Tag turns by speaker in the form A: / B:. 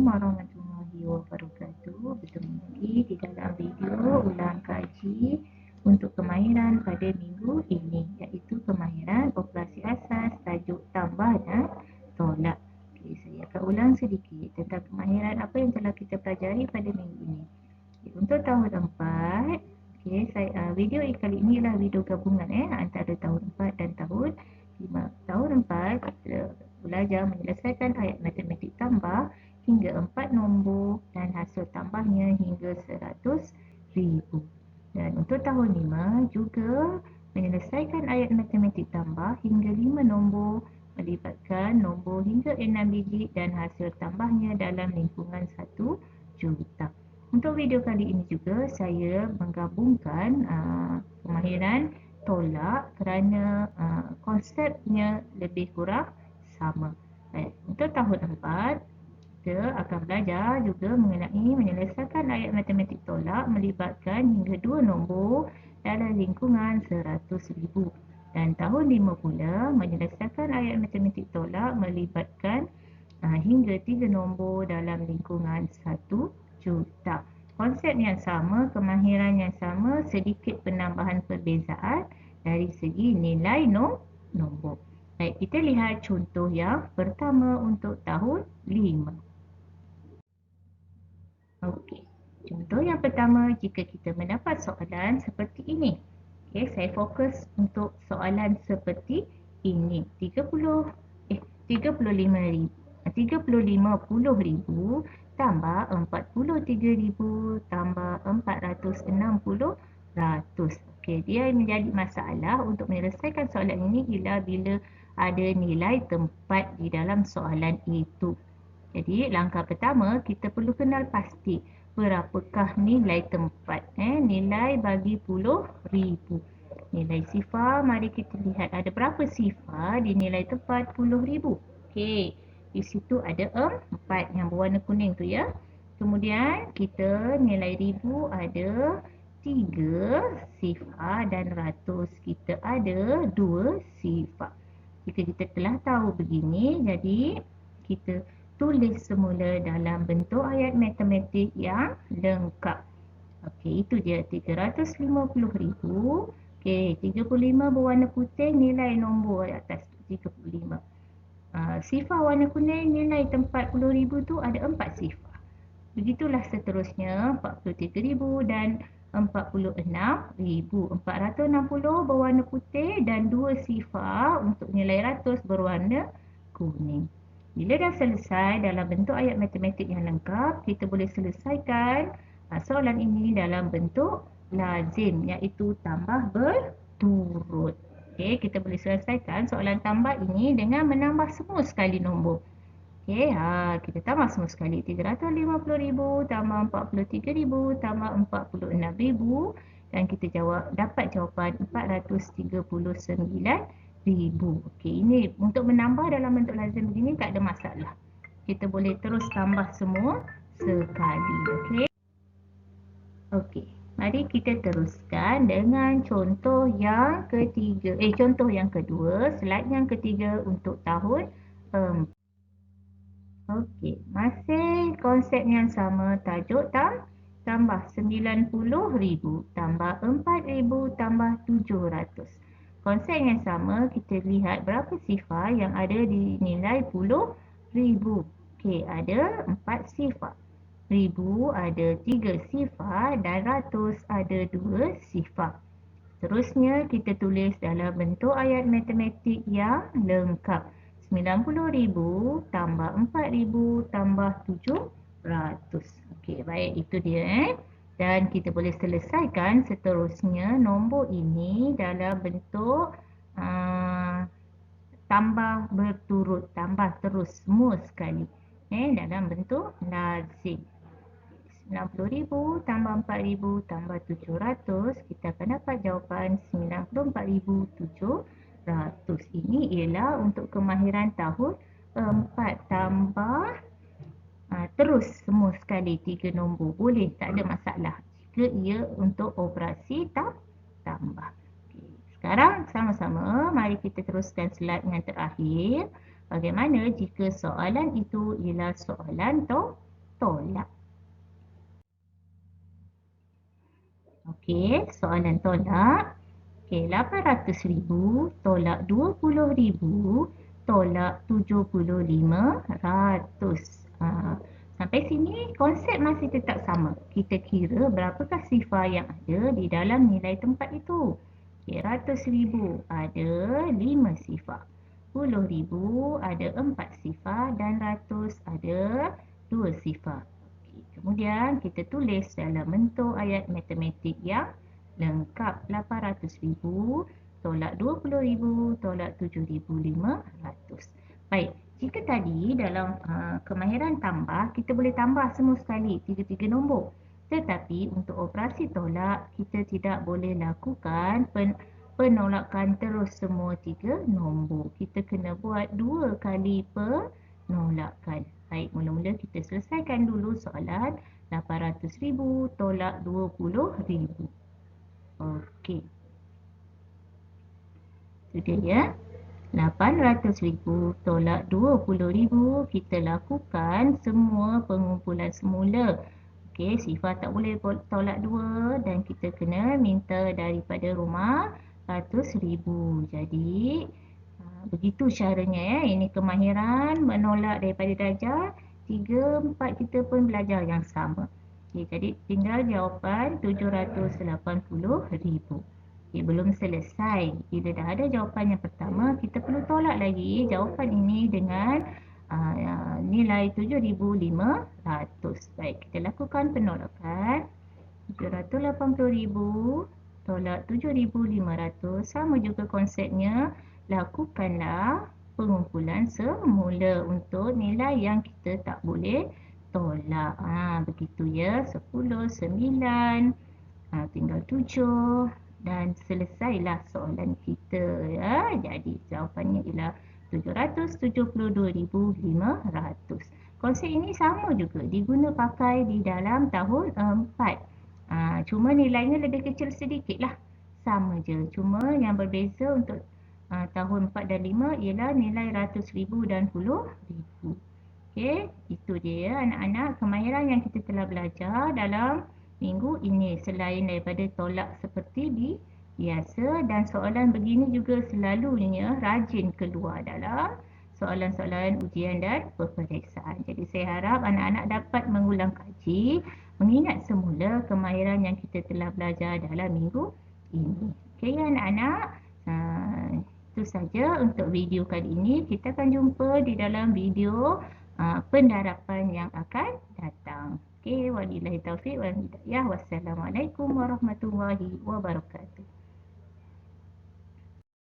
A: warahmatullahi wabarakatuh. Bertemu lagi di dalam video ulang kaji untuk kemahiran pada minggu ini, iaitu kemahiran operasi asas, tajuk tambah dan tolak. Okay, saya akan ulang sedikit tentang kemahiran apa yang telah kita pelajari pada minggu ini. Okay, untuk tahun 4, video kali ini adalah video gabungan antara tahun 4 dan tahun 5. Tahun 4 kita belajar menyelesaikan ayat matematik tambah hingga 4 nombor dan hasil tambahnya hingga 100,000. Dan untuk tahun 5 juga menyelesaikan ayat matematik tambah hingga 5 nombor melibatkan nombor hingga 6 digit dan hasil tambahnya dalam lingkungan 1 juta. Untuk video kali ini juga saya menggabungkan kemahiran tolak kerana konsepnya lebih kurang sama. Untuk tahun 4, kita akan belajar juga mengenai menyelesaikan ayat matematik tolak melibatkan hingga 2 nombor dalam lingkungan 100,000. Dan tahun 5 pula menyelesaikan ayat matematik tolak melibatkan hingga 3 nombor dalam lingkungan 1 juta. Konsep yang sama, kemahiran yang sama, sedikit penambahan perbezaan dari segi nilai nombor. Baik, kita lihat contoh yang pertama untuk tahun 5. Okey, contoh yang pertama, jika kita mendapat soalan seperti ini. Okey, saya fokus untuk soalan seperti ini. 35,000 tambah 43,000 tambah 460. Okey, dia menjadi masalah untuk menyelesaikan soalan ini bila ada nilai tempat di dalam soalan itu. Jadi langkah pertama, kita perlu kenal pasti berapakah nilai tempat. Nilai bagi puluh ribu. Nilai sifar, mari kita lihat ada berapa sifar di nilai tempat 10,000. Okey, di situ ada 4 yang berwarna kuning tu ya. Kemudian kita nilai ribu ada 3 sifar dan ratus kita ada 2 sifar. Jika kita telah tahu begini, jadi kita tulis semula dalam bentuk ayat matematik yang lengkap. Okey, itu dia 350,000. Okey, 35 berwarna putih, nilai nombor atas 35. Sifar warna kuning, nilai tempat 10,000 tu ada 4 sifar. Begitulah seterusnya, 43,000 dan 46,000. 460 berwarna putih dan 2 sifar untuk nilai ratus berwarna kuning. Bila dah selesai dalam bentuk ayat matematik yang lengkap, kita boleh selesaikan soalan ini dalam bentuk lazim, iaitu tambah berturut. Okey, kita boleh selesaikan soalan tambah ini dengan menambah semua sekali nombor. Okey, kita tambah semua sekali. 350,000 tambah 43,000 tambah 46,000 dan kita dapat jawapan 439,000. Okey, ini untuk menambah dalam bentuk lazim begini tak ada masalah. Kita boleh terus tambah semua sekali. Okey. Okey, mari kita teruskan dengan contoh yang ketiga. Contoh yang kedua, slide yang ketiga untuk tahun 4. Okey, masih konsep yang sama, tajuk tambah 90,000 tambah 4,000 tambah 700. Konsep yang sama, kita lihat berapa sifar yang ada di nilai 10,000. Okey, ada 4 sifar. 1,000 ada 3 sifar dan ratus ada 2 sifar. Seterusnya, kita tulis dalam bentuk ayat matematik yang lengkap. 90,000 tambah 4,000 tambah 700. Okey, baik, itu dia. Dan kita boleh selesaikan seterusnya nombor ini dalam bentuk tambah berturut, tambah terus semua sekali. Dalam bentuk lazim. 90,000 tambah 4,000 tambah 700, kita akan dapat jawapan 94,700. Ini ialah untuk kemahiran tahun 4 tambah terus semua sekali 3 nombor. Boleh, tak ada masalah jika ia untuk operasi tambah. Okay. Sekarang sama-sama mari kita teruskan slide yang terakhir. Bagaimana jika soalan itu ialah soalan tolak. Okey, soalan tolak. Okey, 800,000 tolak 20,000 tolak 75,000. Sampai sini konsep masih tetap sama. Kita kira berapakah sifar yang ada di dalam nilai tempat itu. Okey, 100,000 ada 5 sifar. 10,000 ada 4 sifar dan 100 ada 2 sifar. Kemudian kita tulis dalam bentuk ayat matematik yang lengkap. 800,000 tolak 20,000 tolak 7,500. Baik, jika tadi dalam kemahiran tambah, kita boleh tambah semua sekali 3 nombor. Tetapi untuk operasi tolak, kita tidak boleh lakukan penolakan terus semua 3 nombor. Kita kena buat 2 kali penolakan. Baik, mula-mula kita selesaikan dulu soalan 800,000 tolak 20,000. Okey. Itu dia ya. 800,000 tolak 20,000, kita lakukan semua pengumpulan semula. Okey, sifar tak boleh tolak 2 dan kita kena minta daripada rumah 100,000. Jadi begitu caranya ya. Ini kemahiran menolak daripada darjah 3, 4 kita pun belajar yang sama. Okay, jadi tinggal jawapan 780,000. Okay, belum selesai. Bila dah ada jawapan yang pertama, kita perlu tolak lagi jawapan ini dengan nilai 7,500. Baik, kita lakukan penolakan. 780,000 tolak 7,500. Sama juga konsepnya. Lakukanlah pengumpulan semula untuk nilai yang kita tak boleh tolak. Begitu ya. 10, 9, tinggal 7 dan selesailah soalan kita ya. Jadi jawapannya ialah 772,500. Konsep ini sama juga diguna pakai di dalam tahun 4. Cuma nilainya lebih kecil sedikit lah. Sama je. Cuma yang berbeza untuk tahun 4 dan 5 ialah nilai ratus ribu dan puluh ribu. Okey, itu dia anak-anak kemahiran yang kita telah belajar dalam minggu ini. Selain daripada tolak seperti biasa, dan soalan begini juga selalunya rajin keluar dalam soalan-soalan ujian dan peperiksaan. Jadi saya harap anak-anak dapat mengulang kaji, mengingat semula kemahiran yang kita telah belajar dalam minggu ini. Okey anak-anak. Itu saja untuk video kali ini. Kita akan jumpa di dalam video pendarapan yang akan datang. Okey, wabillahi taufiq wal hidayah. Wassalamualaikum warahmatullahi wabarakatuh.